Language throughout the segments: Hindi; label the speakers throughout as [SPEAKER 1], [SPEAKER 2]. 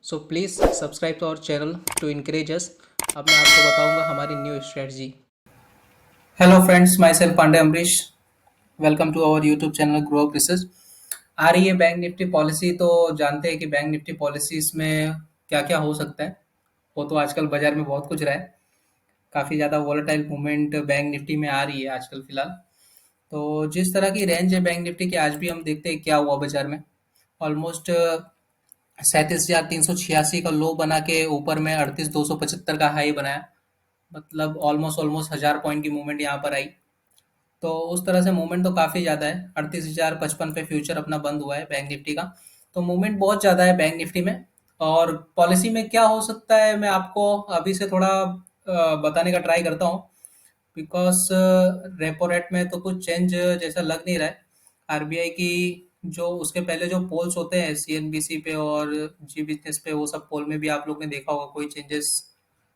[SPEAKER 1] So please subscribe to our channel to encourage us. अब मैं आपको बताऊंगा हमारी new strategy. Hello friends, myself Pandey Amrish. Welcome to our YouTube channel grow up research. आ रही है बैंक निफ्टी पॉलिसी, तो जानते हैं कि बैंक निफ्टी पॉलिसीज में क्या क्या हो सकता है। वो तो आजकल बाजार में बहुत कुछ रहा है। काफ़ी ज़्यादा वॉलेटाइल मूवमेंट बैंक निफ्टी में आ रही है आजकल फिलहाल। तो जिस तरह की रेंज है बैंक निफ्टी की, आज भी हम देखते हैं क्या हुआ बाजार में। ऑलमोस्ट 37,386 का लो बना के ऊपर में 38,275 का हाई बनाया। मतलब ऑलमोस्ट ऑलमोस्ट 1000 पॉइंट की मूवमेंट यहाँ पर आई। तो उस तरह से मूवमेंट तो काफ़ी ज़्यादा है। 38,055 पे फ्यूचर अपना बंद हुआ है बैंक निफ्टी का। तो मूवमेंट बहुत ज़्यादा है बैंक निफ्टी में। और पॉलिसी में क्या हो सकता है, मैं आपको अभी से थोड़ा बताने का ट्राई करता हूँ। बिकॉज रेपो रेट में तो कुछ चेंज जैसा लग नहीं रहा है। आरबीआई की जो उसके पहले जो पोल्स होते हैं सीएनबीसी पे और जी बिजनेस पे, वो सब पोल में भी आप लोग ने देखा होगा कोई चेंजेस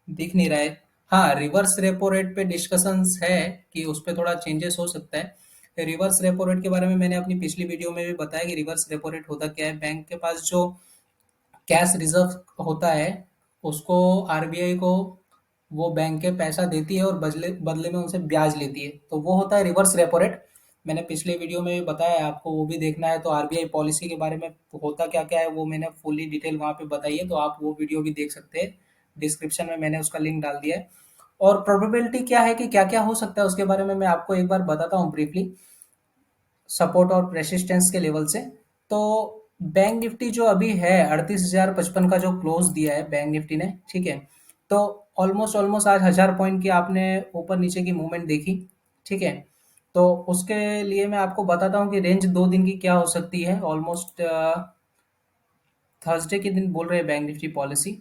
[SPEAKER 1] दिख नहीं रहा है। हाँ, रिवर्स रेपो रेट पे डिस्कशंस है कि उस पे थोड़ा चेंजेस हो सकता है। रिवर्स रेपो रेट के बारे में मैंने अपनी पिछली वीडियो में भी बताया कि रिवर्स रेपो रेट होता क्या है। बैंक के पास जो कैश रिजर्व होता है, उसको आरबीआई को वो बैंक के पैसा देती है और बदले बदले में उनसे ब्याज लेती है, तो वो होता है रिवर्स रेपो रेट। मैंने पिछले वीडियो में भी बताया है, आपको वो भी देखना है तो आरबीआई पॉलिसी के बारे में होता क्या क्या है वो मैंने फुली डिटेल वहाँ पे बताई है, तो आप वो वीडियो भी देख सकते हैं। डिस्क्रिप्शन में मैंने उसका लिंक डाल दिया है। और प्रोबेबिलिटी क्या है कि क्या क्या हो सकता है उसके बारे में मैं आपको एक बार बताता हूँ ब्रीफली, सपोर्ट और रेसिस्टेंस के लेवल से। तो बैंक निफ्टी जो अभी है 38,055 का जो क्लोज दिया है बैंक निफ्टी ने, ठीक है। तो ऑलमोस्ट ऑलमोस्ट आज 1000 पॉइंट की आपने ऊपर नीचे की मूवमेंट देखी, ठीक है। तो उसके लिए मैं आपको बताता हूँ कि रेंज 2 दिन की क्या हो सकती है। ऑलमोस्ट थर्सडे के दिन बोल रहे हैं बैंक निफ्टी पॉलिसी।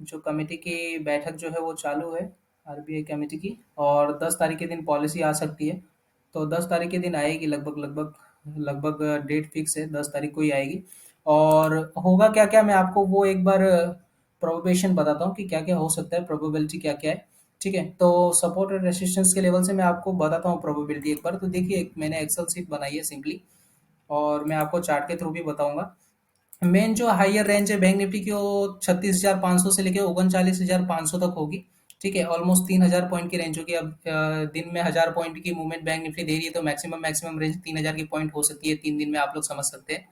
[SPEAKER 1] जो कमेटी की बैठक जो है वो चालू है, आरबीआई कमेटी की। और 10 तारीख के दिन पॉलिसी आ सकती है। तो 10 तारीख के दिन आएगी, लगभग लगभग लगभग डेट फिक्स है, 10 तारीख को ही आएगी। और होगा क्या क्या, मैं आपको वो एक बार प्रोबेशन बताता हूँ कि क्या क्या हो सकता है, प्रोबेबिलिटी क्या क्या है, ठीक है। तो सपोर्ट और रेसिस्टेंस के लेवल से मैं आपको बताता हूँ प्रोबेबिलिटी एक बार। तो देखिए, मैंने एक्सेल सीट बनाई है सिंपली, और मैं आपको चार्ट के थ्रू भी बताऊंगा। मेन जो हायर रेंज है बैंक निफ्टी की, वो 36,500 से लेके 39,500 तक होगी, ठीक है। ऑलमोस्ट 3,000 पॉइंट की रेंज होगी। अब दिन में 1000 पॉइंट की मूवमेंट बैंक निफ्टी दे रही है, तो मैक्सिमम मैक्सिमम रेंज 3,000 की पॉइंट हो सकती है 3 दिन में, आप लोग समझ सकते हैं।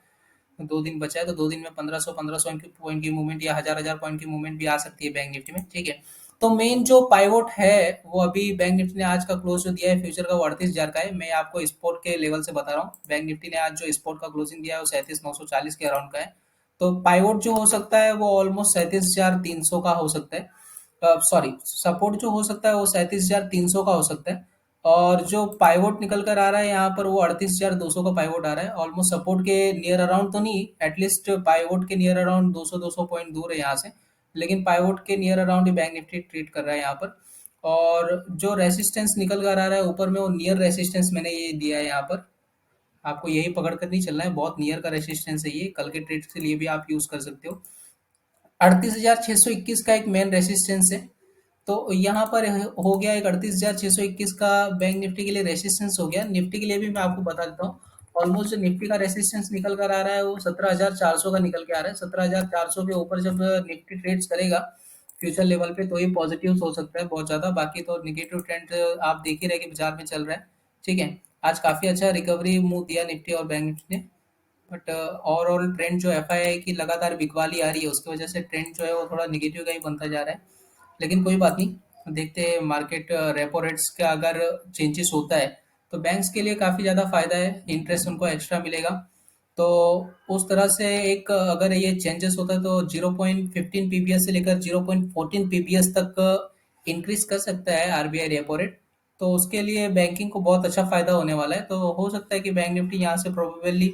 [SPEAKER 1] 2 दिन बचा है, तो 2 दिन में 1500 की पॉइंट की मूवमेंट या 1000 पॉइंट की मूवमेंट भी आ सकती है बैंक निफ्टी में, ठीक है। तो मेन जो पाइवोट है, वो अभी बैंक निफ्टी ने आज का क्लोज जो दिया है फ्यूचर का, वो 38,000 का है। मैं आपको स्पोर्ट के लेवल से बता रहा हूँ। बैंक निफ्टी ने आज जो स्पोर्ट का क्लोजिंग दिया है वो 37,940 के अराउंड का है। तो पाइवोट जो हो सकता है वो ऑलमोस्ट 37,300 का हो सकता है। सॉरी, सपोर्ट जो हो सकता है वो 37,300 का हो सकता है। और जो पाइवोट निकल कर आ रहा है यहाँ पर, वो 38,200 का पाइवोट आ रहा है। ऑलमोस्ट सपोर्ट के नियर अराउंड तो नहीं, एटलीस्ट पाइवोट के नियर अराउंड 200 पॉइंट दूर है यहाँ से। लेकिन पाइवोट के नियर अराउंड ही बैंक निफ्टी ट्रीट कर रहा है यहाँ पर। और जो रेसिस्टेंस निकल कर आ रहा है ऊपर में, वो नियर रेसिस्टेंस मैंने ये दिया है यहाँ पर। आपको यही पकड़ कर नहीं चलना है, बहुत नियर का रेसिस्टेंस है ये, कल के ट्रेड के लिए भी आप यूज कर सकते हो। 38,621 का एक मेन रेसिस्टेंस है। तो यहाँ पर हो गया एक 38,621 का बैंक निफ्टी के लिए रेसिस्टेंस हो गया। निफ्टी के लिए भी मैं आपको बता देता हूँ। ऑलमोस्ट जो निफ्टी का रेसिस्टेंस निकल कर आ रहा है वो 17,400 का निकल के आ रहा है। 17,400 के ऊपर जब निफ्टी ट्रेड्स करेगा फ्यूचर लेवल पे, तो ये पॉजिटिव हो सकता है बहुत ज्यादा। बाकी तो निगेटिव ट्रेंड आप देख ही रहे कि बाजार में चल रहा है, ठीक है। आज काफी अच्छा रिकवरी मूव दिया निफ्टी और बैंक निफ्टी ने। बट ओवरऑल ट्रेंड जो एफआईआई की लगातार बिकवाली आ रही है, उसकी वजह से ट्रेंड जो है वो थोड़ा निगेटिव का ही बनता जा रहा है। लेकिन कोई बात नहीं, देखते हैं मार्केट रेपो रेट्स का अगर चेंजेस होता है तो बैंक्स के लिए काफ़ी ज़्यादा फायदा है, इंटरेस्ट उनको एक्स्ट्रा मिलेगा। तो उस तरह से एक अगर ये चेंजेस होता है तो 0.15 पीबीएस से लेकर 0.14 पीबीएस तक इंक्रीज कर सकता है आरबीआई रेपो रेट। तो उसके लिए बैंकिंग को बहुत अच्छा फायदा होने वाला है। तो हो सकता है कि बैंक निफ्टी यहाँ से प्रोबेबली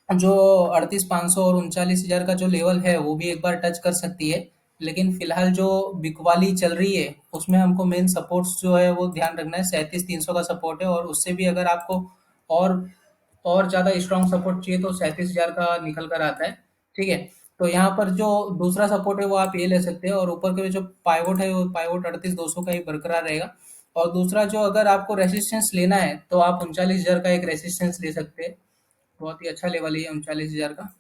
[SPEAKER 1] जो 38,500 और 39,000 का जो लेवल है वो भी एक बार टच कर सकती है। लेकिन फिलहाल जो बिकवाली चल रही है उसमें हमको मेन सपोर्ट्स जो है वो ध्यान रखना है। 37,300 का सपोर्ट है, और उससे भी अगर आपको और और ज्यादा स्ट्रॉन्ग सपोर्ट चाहिए तो 37,000 का निकल कर आता है, ठीक है। तो यहाँ पर जो दूसरा सपोर्ट है वो आप ये ले सकते हैं, और ऊपर के जो पाइवोट है वो पाइवोट 38,200 का ही बरकरार रहेगा। और दूसरा जो अगर आपको रेसिस्टेंस लेना है तो आप 39,000 का एक रेसिस्टेंस ले सकते हैं। बहुत ही अच्छा लेवल है ये 39,000 का।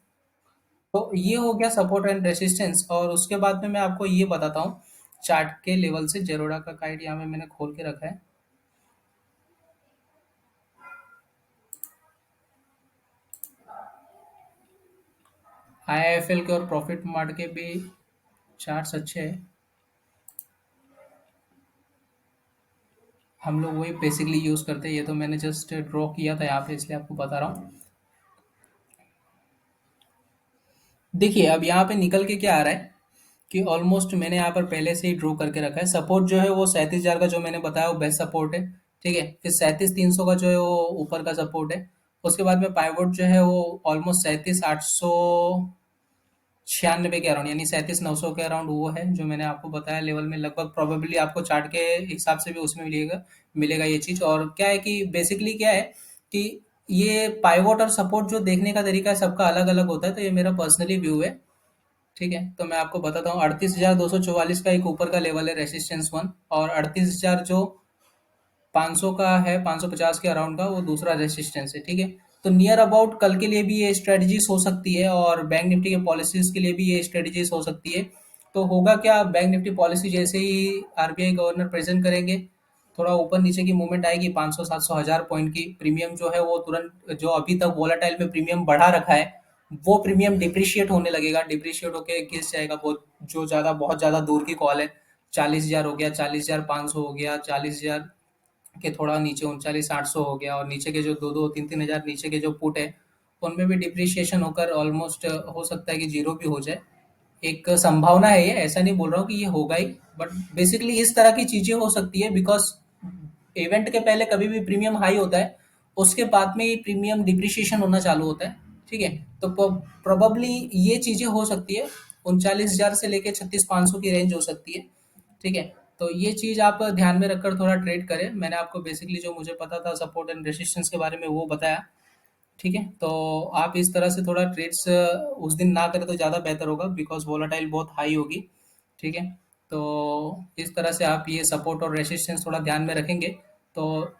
[SPEAKER 1] तो ये हो गया सपोर्ट एंड रेसिस्टेंस, और उसके बाद में मैं आपको ये बताता हूँ चार्ट के लेवल से। जेरोडा का काइड यहाँ में मैंने खोल के रखा है। आईआईएफएल के और प्रॉफिट मार्ट के भी चार्ट्स अच्छे हैं। हम लोग वही बेसिकली यूज़ करते हैं। ये तो मैंने जस्ट ड्रॉ किया था यहाँ पे, इसलिए आपको बता रहा हूँ। देखिए अब यहाँ पे निकल के क्या आ रहा है कि ऑलमोस्ट मैंने यहाँ पर पहले से ही ड्रॉ करके रखा है। सपोर्ट जो है वो 37,000 का जो मैंने बताया वो बेस्ट सपोर्ट है। ठीक है, फिर 37,300 का जो है वो ऊपर का सपोर्ट है। उसके बाद में पाइवोट जो है वो ऑलमोस्ट 37,896 के अराउंड, यानी 37,900 के अराउंड वो है जो मैंने आपको बताया लेवल में। लगभग प्रोबेबली आपको चार्ट के हिसाब से भी उसमें मिलेगा मिलेगा ये चीज़। और क्या है कि बेसिकली क्या है कि ये पाइवोट और सपोर्ट जो देखने का तरीका है सबका अलग अलग होता है, तो ये मेरा पर्सनली व्यू है। ठीक है, तो मैं आपको बताता हूँ 38,244 का एक ऊपर का लेवल है रेसिस्टेंस वन, और 38,000 जो 500 का है, 550 के अराउंड का, वो दूसरा रेसिस्टेंस है। ठीक है, तो नियर अबाउट कल के लिए भी ये स्ट्रेटजीज हो सकती है, और बैंक निफ्टी के पॉलिसीज के लिए भी ये स्ट्रेटजीज हो सकती है। तो होगा क्या, बैंक निफ्टी पॉलिसी जैसे ही आरबीआई गवर्नर प्रेजेंट करेंगे, थोड़ा ऊपर नीचे की मूवमेंट आएगी, 500 700 हजार पॉइंट की प्रीमियम जो है वो तुरंत, जो अभी तक वोलाटाइल में प्रीमियम बढ़ा रखा है, वो प्रीमियम डिप्रिशिएट होने लगेगा। डिप्रिशिएट होके गिर जाएगा बहुत, जो ज्यादा बहुत ज्यादा दूर की कॉल है। 40,000 हो गया, 40,500 हो गया, 40,000 के थोड़ा नीचे 39,800 हो गया, और नीचे के जो 2-2 3-3 हजार नीचे के जो पुट है, उनमें भी डिप्रिशिएशन होकर ऑलमोस्ट हो सकता है कि जीरो भी हो जाए। एक संभावना है ये, ऐसा नहीं बोल रहा हूँ कि ये होगा ही, बट बेसिकली इस तरह की चीजें हो सकती है, बिकॉज इवेंट के पहले कभी भी प्रीमियम हाई होता है, उसके बाद में ही प्रीमियम डिप्रिशिएशन होना चालू होता है। ठीक है, तो प्रोबेबली ये चीजें हो सकती है। 39,000 से लेके 36,500 की रेंज हो सकती है। ठीक है, तो ये चीज आप ध्यान में रखकर थोड़ा ट्रेड करें। मैंने आपको बेसिकली जो मुझे पता था सपोर्ट एंड रेसिस्टेंस के बारे में वो बताया। ठीक है, तो आप इस तरह से थोड़ा ट्रेड्स उस दिन ना करें तो ज़्यादा बेहतर होगा, बिकॉज वोलाटाइल बहुत हाई होगी। ठीक है, तो इस तरह से आप ये सपोर्ट और रेसिस्टेंस थोड़ा ध्यान में रखेंगे, तो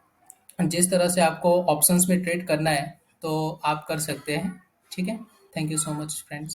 [SPEAKER 1] जिस तरह से आपको ऑप्शंस में ट्रेड करना है तो आप कर सकते हैं। ठीक है, thank you so much friends.